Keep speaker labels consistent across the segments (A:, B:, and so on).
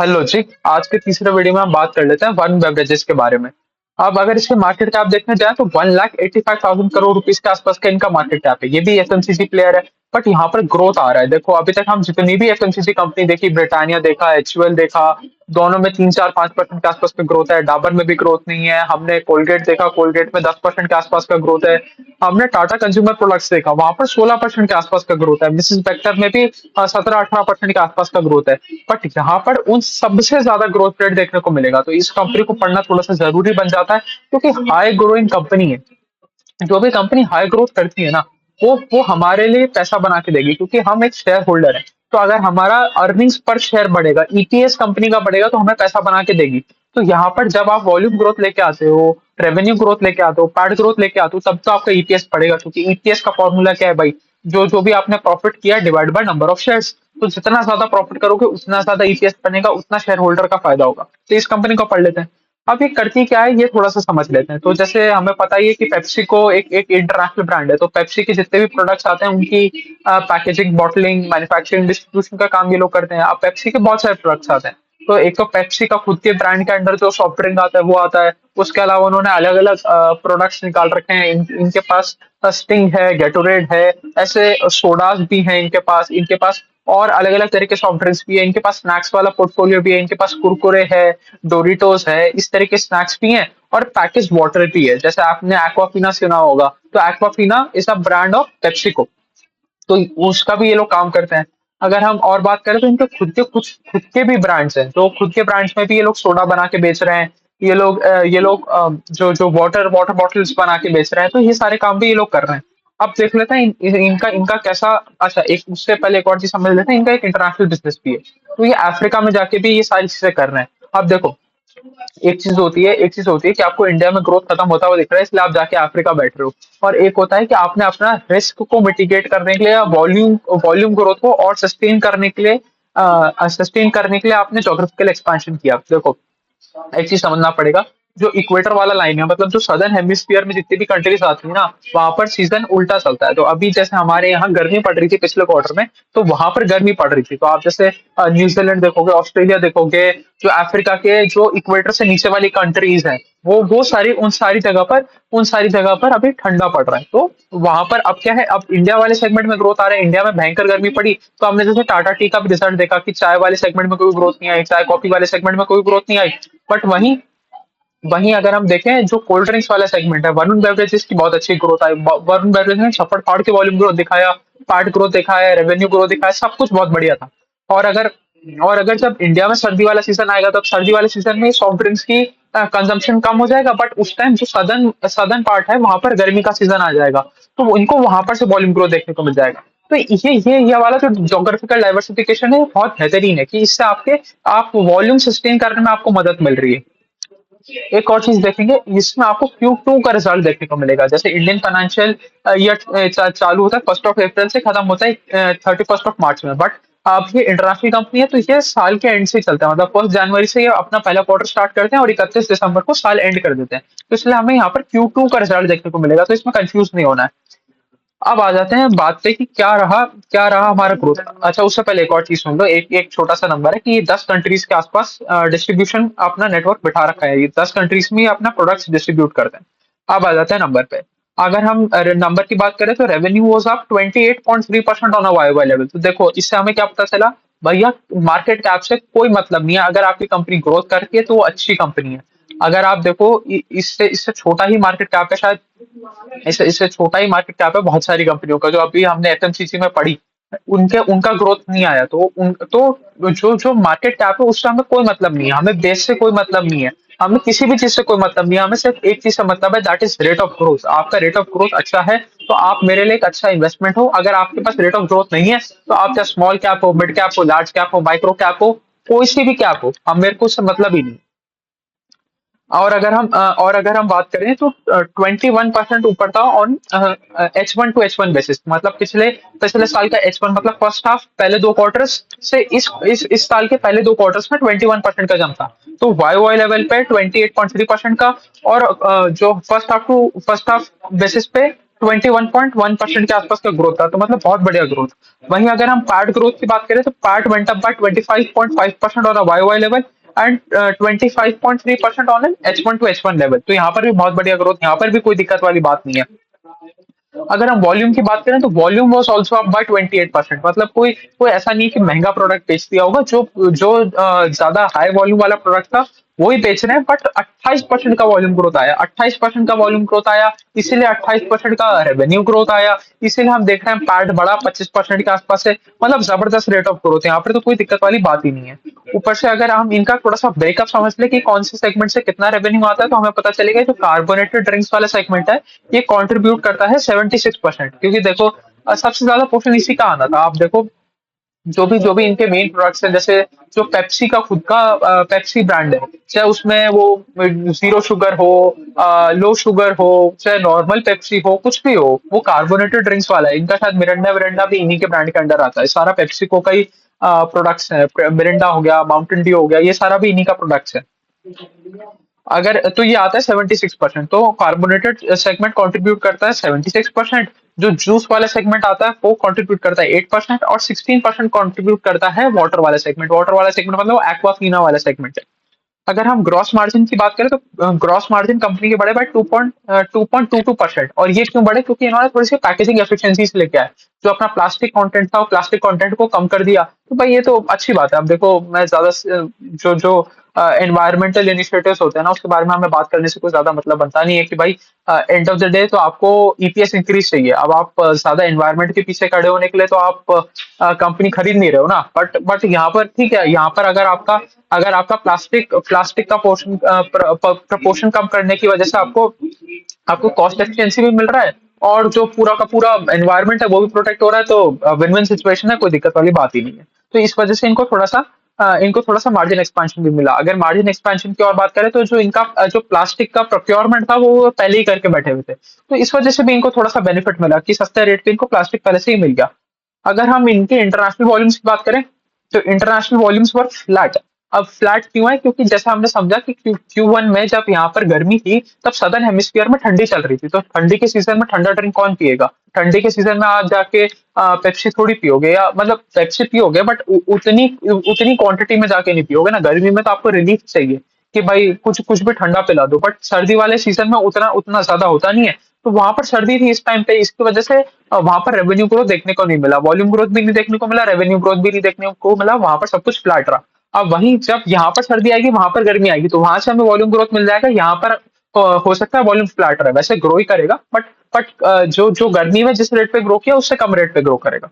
A: Hello जी। आज के तीसरे वीडियो में हम बात कर लेते हैं वन बेवरेजेस के बारे में। अब अगर इसके मार्केट कैप देखने जाए तो 1,85,000 करोड़ रुपीस के आसपास का इनका मार्केट कैप है। ये भी एफएमसीजी प्लेयर है, बट यहाँ पर ग्रोथ आ रहा है। देखो अभी तक हम जितनी भी एफएमसीजी कंपनी देखी, ब्रिटानिया देखा, एचयूएल देखा, दोनों में 3 4 5% के आसपास में ग्रोथ है। डाबर में भी ग्रोथ नहीं है। हमने कोलगेट देखा, कोलगेट में 10% के आसपास का ग्रोथ है। हमने टाटा कंज्यूमर प्रोडक्ट्स देखा, वहां पर 16% के आसपास का ग्रोथ है। मिसेस बेक्टर में भी 17 18% के आसपास का ग्रोथ है। बट यहाँ पर उन सबसे ज्यादा ग्रोथ रेट देखने को मिलेगा, तो इस कंपनी को पढ़ना थोड़ा सा जरूरी बन जाता है, क्योंकि हाई ग्रोइंग कंपनी है। जो भी कंपनी हाई ग्रोथ करती है ना, वो हमारे लिए पैसा बना के देगी, क्योंकि हम एक शेयर होल्डर है। तो अगर हमारा अर्निंग्स पर शेयर बढ़ेगा, ईपीएस कंपनी का बढ़ेगा, तो हमें पैसा बना के देगी। तो यहाँ पर जब आप वॉल्यूम ग्रोथ लेके आते हो, रेवेन्यू ग्रोथ लेके आते हो, पैट ग्रोथ लेके आते हो, तब तो आपका ईपीएस बढ़ेगा, क्योंकि ईपीएस का फॉर्मूला क्या है भाई? जो जो भी आपने प्रॉफिट किया divide by number of shares. तो जितना ज्यादा प्रॉफिट करोगे उतना ज्यादा ईपीएस बनेगा, उतना शेयर होल्डर का फायदा होगा। तो इस कंपनी को पढ़ लेते हैं। अब ये करती क्या है, ये थोड़ा सा समझ लेते हैं। तो जैसे हमें पता ही है कि पेप्सी को एक एक इंटरनेशनल ब्रांड है, तो पेप्सी के जितने भी प्रोडक्ट्स आते हैं उनकी पैकेजिंग, बॉटलिंग, मैन्युफैक्चरिंग, डिस्ट्रीब्यूशन का काम ये लोग करते हैं। अब पेप्सी के बहुत सारे प्रोडक्ट्स आते हैं। तो एक तो पेप्सी का खुद के ब्रांड के अंडर जो सॉफ्ट ड्रिंक आता है वो आता है। उसके अलावा उन्होंने अलग अलग प्रोडक्ट्स निकाल रखे हैं। इनके पास स्टिंग है, गेटोरेड है, ऐसे सोडाज भी हैं इनके पास और अलग अलग तरह के सॉफ्ट ड्रिंक्स भी है। इनके पास स्नैक्स वाला पोर्टफोलियो भी है। इनके पास कुरकुरे है, डोरिटोस है, इस तरह के स्नैक्स भी हैं। और पैकेज वाटर भी है, जैसे आपने एक्वाफिना सुना होगा, तो Aquafina is a brand of PepsiCo. तो उसका भी ये लोग काम करते हैं। अगर हम और बात करें तो इनके खुद के कुछ खुद के भी ब्रांड्स हैं, तो खुद के ब्रांड्स में भी ये लोग सोडा बना के बेच रहे हैं। ये लोग जो जो वाटर वाटर बॉटल्स बना के बेच रहे हैं, तो ये सारे काम भी ये लोग कर रहे हैं। अब देख लेते हैं इनका इनका कैसा। अच्छा, एक उससे पहले एक और चीज समझ लेते हैं, इनका एक इंटरनेशनल बिजनेस भी है। तो ये अफ्रीका में जाके भी ये सारी चीजें कर रहे हैं। अब देखो, एक चीज होती है कि आपको इंडिया में ग्रोथ खत्म होता हुआ दिख रहा है, इसलिए आप जाके अफ्रीका बैठ रहे हो। और एक होता है कि आपने अपना रिस्क को मिटिगेट करने के लिए या वॉल्यूम वॉल्यूम ग्रोथ को और सस्टेन करने के लिए आपने जोग्राफिकल एक्सपेंशन किया। देखो, एक चीज समझना पड़ेगा। जो इक्वेटर वाला लाइन है, मतलब जो सदर्न हेमिस्फीयर में जितनी भी कंट्रीज आती है ना, वहां पर सीजन उल्टा चलता है। तो अभी जैसे हमारे यहाँ गर्मी पड़ रही थी पिछले क्वार्टर में, तो वहां पर गर्मी पड़ रही थी। तो आप जैसे न्यूजीलैंड देखोगे, ऑस्ट्रेलिया देखोगे, जो अफ्रीका के जो इक्वेटर से नीचे वाली कंट्रीज हैं, वो उन सारी जगह पर अभी ठंडा पड़ रहा है। तो वहां पर अब क्या है, अब इंडिया वाले सेगमेंट में ग्रोथ आ रहा है। इंडिया में भयंकर गर्मी पड़ी, तो हमने जैसे टाटा टी का भी रिजल्ट देखा कि चाय वाले सेगमेंट में कोई ग्रोथ नहीं आई, चाय कॉफी वाले सेगमेंट में कोई ग्रोथ नहीं आई। बट वहीं वहीं अगर हम देखें, जो कोल्ड ड्रिंक्स वाला सेगमेंट है, वरुण बेवरेजेस की बहुत अच्छी ग्रोथ आई। वरुण बेवरेज ने छप्पड़ फाड़ के वॉल्यूम ग्रोथ दिखाया, पार्ट ग्रोथ दिखाया, रेवेन्यू ग्रोथ दिखाया, सब कुछ बहुत बढ़िया था। और अगर और अगर जब इंडिया में सर्दी वाला सीजन आएगा, तब सर्दी वाले सीजन में सॉफ्ट ड्रिंक्स की कंजम्पशन कम हो जाएगा। बट उस टाइम जो सदर्न सदर्न पार्ट है, वहां पर गर्मी का सीजन आ जाएगा, तो इनको वहां पर से वॉल्यूम ग्रोथ देखने को मिल जाएगा। तो ये वाला जो जोग्राफिकल डाइवर्सिफिकेशन है, बहुत बेहतरीन है कि इससे आप वॉल्यूम सस्टेन करने में आपको मदद मिल रही है। एक और चीज देखेंगे, इसमें आपको Q2 का रिजल्ट देखने को मिलेगा। जैसे इंडियन फाइनेंशियल ईयर चालू होता है 1 अप्रैल से, खत्म होता है 31 मार्च में। बट अब ये इंटरनेशनल कंपनी है, तो ये साल के एंड से ही चलता है। मतलब 1 जनवरी से ये अपना पहला क्वार्टर स्टार्ट करते हैं और 31 दिसंबर को साल एंड कर देते हैं। तो इसलिए हमें यहाँ पर Q2 का रिजल्ट देखने को मिलेगा, तो इसमें कंफ्यूज नहीं होना है। अब आ जाते हैं बात पे कि क्या रहा हमारा ग्रोथ। अच्छा, उससे पहले एक और चीज सुन लो। एक एक छोटा सा नंबर है कि 10 कंट्रीज के आसपास डिस्ट्रीब्यूशन अपना नेटवर्क बिठा रखा है। ये 10 कंट्रीज में ही अपना प्रोडक्ट्स डिस्ट्रीब्यूट करते हैं। अब आ जाते हैं नंबर पे। अगर हम नंबर की बात करें, तो revenue was up 28.3% on a Y level. तो देखो, इससे हमें क्या पता चला? भैया, मार्केट कैप से कोई मतलब नहीं है। अगर आपकी कंपनी ग्रोथ करती है तो वो अच्छी कंपनी है। अगर आप देखो, इससे इससे छोटा ही मार्केट कैप है शायद। इससे इससे छोटा ही मार्केट कैप है बहुत सारी कंपनियों का, जो अभी हमने एफएमसीजी में पढ़ी। उनके उनका ग्रोथ नहीं आया, तो जो जो मार्केट कैप है उससे हमें कोई मतलब नहीं है। हमें बेस से कोई मतलब नहीं है। हमें किसी भी चीज से कोई मतलब नहीं है। हमें सिर्फ एक चीज से मतलब है, that is rate of growth. आपका रेट ऑफ ग्रोथ अच्छा है, तो आप मेरे लिए एक अच्छा इन्वेस्टमेंट हो। अगर आपके पास रेट ऑफ ग्रोथ नहीं है, तो आप चाहे स्मॉल कैप हो, मिड कैप हो, लार्ज कैप हो, माइक्रो कैप हो, कोई सी भी कैप हो, हम मेरे को उससे मतलब ही नहीं। और अगर हम बात करें, तो 21% ऊपर था on H1 to H1 basis. मतलब पिछले पिछले साल का H1, मतलब फर्स्ट हाफ, पहले 2 क्वार्टर्स से इस साल के पहले 2 क्वार्टर्स में 21% का जम था। तो वाई वाई लेवल पे 28.3% का, और जो फर्स्ट हाफ बेसिस पे 21.1% के आसपास का ग्रोथ था, तो मतलब बहुत बढ़िया ग्रोथ। वहीं अगर हम पैट ग्रोथ की बात करें तो PAT went up by 25.5% on a Y level and 25.3% on an H1 to H1 level. तो यहाँ पर भी बहुत बढ़िया ग्रोथ, यहाँ पर भी कोई दिक्कत वाली बात नहीं है। अगर हम वॉल्यूम की बात करें तो volume was also up by 28%। मतलब कोई कोई ऐसा नहीं कि महंगा प्रोडक्ट बेच दिया होगा, जो जो ज्यादा हाई वॉल्यूम वाला प्रोडक्ट था वही बेच रहे हैं, बट 28% का वॉल्यूम ग्रोथ आया, 28% का वॉल्यूम ग्रोथ आया, इसीलिए 28% का रेवेन्यू ग्रोथ आया। इसीलिए हम देख रहे हैं पैट बड़ा 25% के आसपास है। मतलब जबरदस्त रेट ऑफ ग्रोथ है, यहाँ पर तो कोई दिक्कत वाली बात ही नहीं है। ऊपर से अगर हम इनका थोड़ा सा ब्रेकअप समझ ले कि कौन से सेगमेंट से कितना रेवेन्यू आता है, तो हमें पता चलेगा जो कार्बोनेटेड ड्रिंक्स वाला सेगमेंट है ये कंट्रीब्यूट करता है 76%। क्योंकि देखो सबसे ज्यादा पोर्शन इसी का आना था। आप देखो जो भी इनके मेन प्रोडक्ट्स हैं, जैसे जो पेप्सी का खुद का पेप्सी ब्रांड है, चाहे उसमें वो जीरो शुगर हो, लो शुगर हो, चाहे नॉर्मल पेप्सी हो, कुछ भी हो, वो कार्बोनेटेड ड्रिंक्स वाला है। इनका शायद मिरिंडा विरिंडा भी इन्हीं के ब्रांड के अंडर आता है। सारा पेप्सिको का ही प्रोडक्ट्स है। मिरिंडा हो गया, माउंटेन ड्यू हो गया, ये सारा भी इन्हीं का प्रोडक्ट्स है। अगर तो ये आता है 76%। तो कार्बोनेटेड सेगमेंट कंट्रीब्यूट करता है 76%। जो जूस वाला सेगमेंट आता है वो कंट्रीब्यूट करता है 8%, और 16% कंट्रीब्यूट करता है वाटर वाला सेगमेंट। वाटर वाला सेगमेंट मतलब एक्वाफीना वाला सेगमेंट है। अगर हम ग्रॉस मार्जिन की बात करें तो ग्रॉस मार्जिन कंपनी के बढ़े बाय 2.22%। और ये क्यों बढ़े? क्योंकि इन्होंने थोड़ी सी पैकेजिंग एफिशिएंसीज लेके आए। जो अपना प्लास्टिक कंटेंट था वो प्लास्टिक कंटेंट को कम कर दिया। तो भाई ये तो अच्छी बात है। अब देखो मैं ज्यादा जो जो एनवायरमेंटल इनिशिएटिव्स होते हैं ना, उसके बारे में हमें बात करने से कोई ज्यादा मतलब बनता नहीं है कि भाई एंड ऑफ द डे तो आपको ईपीएस इंक्रीज चाहिए। अब आप ज्यादा एनवायरमेंट के पीछे खड़े होने के लिए तो आप कंपनी खरीद नहीं रहे हो ना। बट यहाँ पर ठीक है, यहाँ पर अगर आपका प्लास्टिक का पोर्शन प्रपोर्शन कम करने की वजह से आपको आपको कॉस्ट एफिशिएंसी भी मिल रहा है, और जो पूरा का पूरा एनवायरनमेंट है वो भी प्रोटेक्ट हो रहा है, तो विन विन सिचुएशन है, कोई दिक्कत वाली बात ही नहीं है। तो इस वजह से इनको थोड़ा सा मार्जिन एक्सपेंशन भी मिला। अगर मार्जिन एक्सपेंशन की और बात करें तो जो इनका जो प्लास्टिक का प्रोक्योरमेंट था वो पहले ही करके बैठे हुए थे, तो इस वजह से भी इनको थोड़ा सा बेनिफिट मिला कि सस्ते रेट पे इनको प्लास्टिक पहले से ही मिल गया। अगर हम इनके इंटरनेशनल वॉल्यूम्स की बात करें तो इंटरनेशनल वॉल्यूम्स वर फ्लैट। अब फ्लैट क्यों है? क्योंकि जैसा हमने समझा कि Q1 में जब यहाँ पर गर्मी थी तब सदर्न हेमिस्फीयर में ठंडी चल रही थी, तो ठंडी के सीजन में ठंडा ड्रिंक कौन पिएगा? ठंडी के सीजन में आप जाके पेप्सी थोड़ी पियोगे, या मतलब पेप्सी पियोगे बट उतनी उतनी क्वांटिटी में जाके नहीं पियोगे ना। गर्मी में तो आपको रिलीफ चाहिए कि भाई कुछ कुछ भी ठंडा पिला दो, बट सर्दी वाले सीजन में उतना उतना ज्यादा होता नहीं है। तो वहां पर सर्दी थी इस टाइम पे, इसकी वजह से वहां पर रेवेन्यू ग्रोथ देखने को नहीं मिला, वॉल्यूम ग्रोथ भी नहीं देखने को मिला, रेवेन्यू ग्रोथ भी नहीं देखने को मिला, वहां पर सब कुछ फ्लैट रहा। अब वहीं जब यहाँ पर सर्दी आएगी वहां पर गर्मी आएगी, तो वहां से हमें वॉल्यूम ग्रोथ मिल जाएगा। यहाँ पर हो सकता है वॉल्यूम फ्लैट रहे, वैसे ग्रो ही करेगा, बट जो जो गर्मी में जिस रेट पे ग्रो किया उससे कम रेट पे ग्रो करेगा।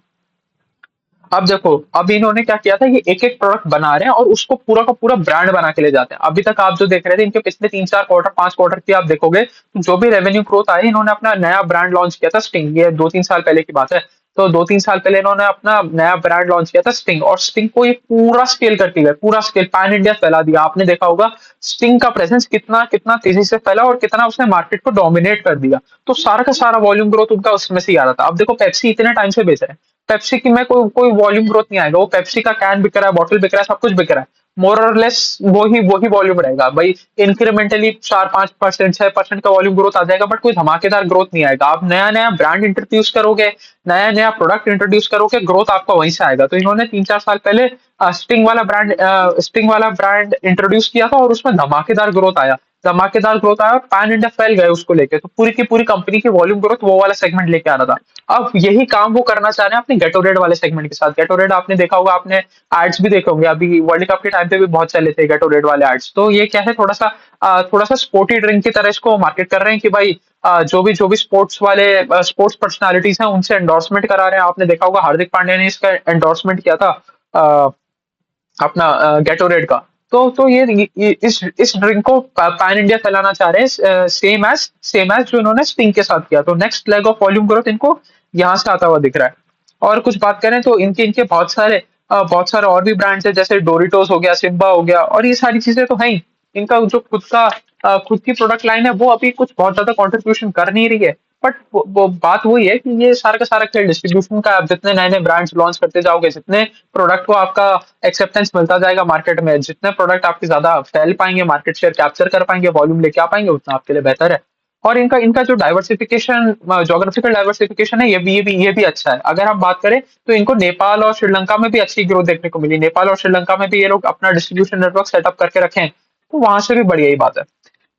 A: अब देखो अब इन्होंने क्या किया था, ये एक एक प्रोडक्ट बना रहे हैं और उसको पूरा का पूरा ब्रांड बना के ले जाते हैं। अभी तक आप जो देख रहे थे इनके पिछले 3-4 क्वार्टर 5 क्वार्टर की आप देखोगे, तो जो भी रेवेन्यू ग्रोथ आई, इन्होंने अपना नया ब्रांड लॉन्च किया था स्टिंग। ये 2-3 साल पहले की बात है। तो 2-3 साल पहले इन्होंने अपना नया ब्रांड लॉन्च किया था स्टिंग, और स्टिंग को ये पूरा स्केल करके गए, पूरा स्केल पैन इंडिया फैला दिया। आपने देखा होगा स्टिंग का प्रेजेंस कितना कितना तेजी से फैला और कितना उसने मार्केट को डोमिनेट कर दिया। तो सारा का सारा वॉल्यूम ग्रोथ उनका उसमें से ही आ रहा था। अब देखो पेप्सी इतने टाइम से बेच रहे हैं, पेप्सी की में कोई कोई वॉल्यूम ग्रोथ नहीं आएगा। वो पेप्सी का कैन बिक रहा है, बॉटल बिक रहा है, सब कुछ बिक रहा है, मोर और लेस वही वही वॉल्यूम रहेगा भाई। इंक्रीमेंटली 4-5%, 6% का वॉल्यूम ग्रोथ आ जाएगा, बट कोई धमाकेदार ग्रोथ नहीं आएगा। आप नया नया ब्रांड इंट्रोड्यूस करोगे, नया नया प्रोडक्ट इंट्रोड्यूस करोगे, ग्रोथ आपका वहीं से आएगा। तो इन्होंने 3-4 साल पहले स्टिंग वाला ब्रांड इंट्रोड्यूस किया था, और उसमें धमाकेदार ग्रोथ आया और पैन इंडिया फैल गए उसको लेके। तो पूरी की पूरी कंपनी की वॉल्यूम ग्रोथ वो वाला सेगमेंट लेके आ रहा था। अब यही काम वो करना चाह रहे हैं अपने गेटोरेड वाले सेगमेंट के साथ। गेटोरेड आपने देखा होगा, आपने एड्स भी देखे होंगे, अभी वर्ल्ड कप के टाइम पे भी बहुत चले थे गेटोरेड वाले एड्स। तो ये क्या है, थोड़ा सा स्पोर्टी ड्रिंक की तरह इसको मार्केट कर रहे हैं कि भाई जो भी स्पोर्ट्स पर्सनालिटीज हैं उनसे एंडोर्समेंट करा रहे हैं। आपने देखा होगा हार्दिक पांड्या ने इसका एंडोर्समेंट किया था अ, अपना गेटोरेड का। तो ये इस ड्रिंक को पैन इंडिया फैलाना चाह रहे हैं, सेम एज जो इन्होंने स्टिंग के साथ किया। तो next leg of volume growth इनको यहाँ से आता हुआ दिख रहा है। और कुछ बात करें तो इनके इनके बहुत सारे और भी ब्रांड्स है, जैसे डोरिटोस हो गया, सिम्बा हो गया, और ये सारी चीजें तो है ही। इनका जो खुद की प्रोडक्ट लाइन है वो अभी कुछ बहुत ज्यादा कंट्रीब्यूशन कर नहीं रही है। बट वो बात वही है कि ये सारा का सारा खेल डिस्ट्रीब्यूशन का है। आप जितने नए नए ब्रांड्स लॉन्च करते जाओगे, जितने प्रोडक्ट को आपका एक्सेप्टेंस मिलता जाएगा मार्केट में, जितने प्रोडक्ट आपके ज्यादा फैल पाएंगे, मार्केट शेयर कैप्चर कर पाएंगे, वॉल्यूम लेके आ पाएंगे, उतना आपके लिए बेहतर है। और इनका इनका जो डाइवर्सिफिकेशन, जोग्राफिकल डाइवर्सिफिकेशन है, ये भी अच्छा है। अगर हम बात करें तो इनको नेपाल और श्रीलंका में भी अच्छी ग्रोथ देखने को मिली। नेपाल और श्रीलंका में भी ये लोग अपना डिस्ट्रीब्यूशन नेटवर्क सेटअप करके रखे हैं, तो वहां से भी बढ़िया ही बात है।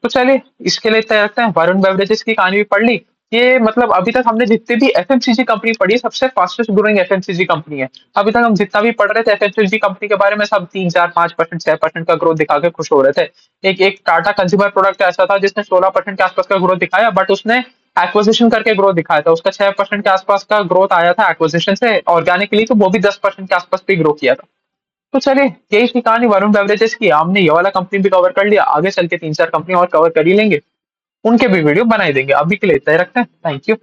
A: तो चलिए इसके लिए तय रखते हैं। वरुण बेवरेजेस की कहानी भी पढ़ ली। ये मतलब अभी तक हमने जितनी भी एफएमसीजी कंपनी पढ़ी है, सबसे फास्टेस्ट ग्रोइंग एफएमसीजी कंपनी है। अभी तक हम जितना भी पढ़ रहे थे एफएमसीजी कंपनी के बारे में, सब 3 4 5% 6% का ग्रोथ दिखा के खुश हो रहे थे। एक एक टाटा कंज्यूमर प्रोडक्ट ऐसा था जिसने 16% के आसपास का ग्रोथ दिखाया, बट उसने एक्विजिशन करके ग्रोथ दिखाया था। उसका 6% के आसपास का ग्रोथ आया था एक्विजिशन से, ऑर्गेनिकली तो वो भी 10% के आसपास भी ग्रो किया था। तो चलिए यही थी कहानी वरुण बेवरेजेस की। हमने ये वाला कंपनी भी कवर कर लिया, आगे चल के 3 4 कंपनी और कवर कर ही लेंगे, उनके भी वीडियो बना ही देंगे। अभी के लिए इतना ही रखते हैं। Thank you.